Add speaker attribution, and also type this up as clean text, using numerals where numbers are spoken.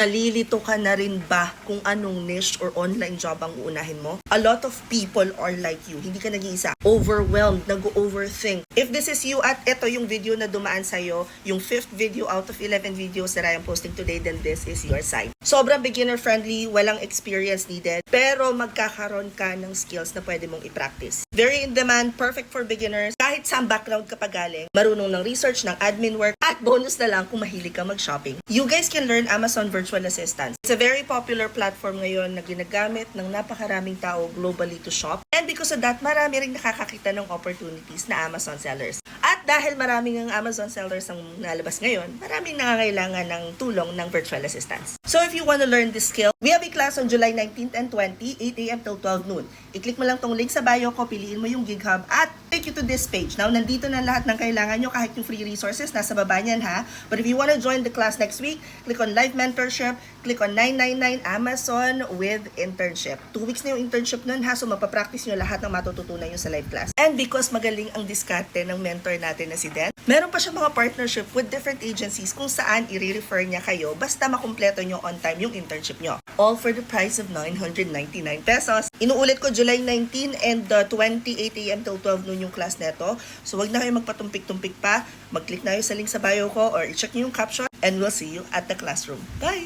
Speaker 1: Nalilito ka na rin ba kung anong niche or online job ang uunahin mo? A lot of people are like you. Hindi ka nag-iisa. Overwhelmed, nag-overthink. If this is you at ito yung video na dumaan sa'yo, yung 5th video out of 11 videos that I am posting today, then this is your sign. Sobrang beginner-friendly, walang experience needed, pero magkakaroon ka ng skills na pwede mong i-practice. Very in demand, perfect for beginners, kahit saan background ka pa galing, marunong ng research, ng admin work, at bonus na lang kung mahilig ka mag-shopping. You guys can learn Amazon Virtual Assistant. It's a very popular platform ngayon na ginagamit ng napakaraming tao globally to shop. And because of that, marami rin nakakakita ng opportunities na Amazon sellers. At dahil maraming ang Amazon sellers ang nalabas ngayon, maraming nangangailangan ng tulong ng virtual assistants. So if you want to learn this skill, we have a class on July 19th and 20, 8 a.m. till 12 noon. I-click mo lang tong link sa bio ko, piliin mo yung GigHub at take you to this page. Now, nandito na lahat ng kailangan nyo, kahit yung free resources, nasa baba niyan ha. But if you want to join the class next week, click on Live Mentorship, click on 999 Amazon with internship. 2 weeks na yung internship nun ha, so mapapractice nyo lahat ng matututunan nyo sa live class. And because magaling ang diskarte ng mentor natin na si Den, meron pa siya mga partnership with different agencies kung saan i-refer niya kayo basta makumpleto nyo on time yung internship nyo. All for the price of 999 pesos. Inuulit ko, July 19 and 28 a.m. till 12 noon yung class neto. So wag na kayo magpatumpik-tumpik pa. Mag-click na kayo sa link sa bio ko or i-check nyo yung caption and we'll see you at the classroom. Bye!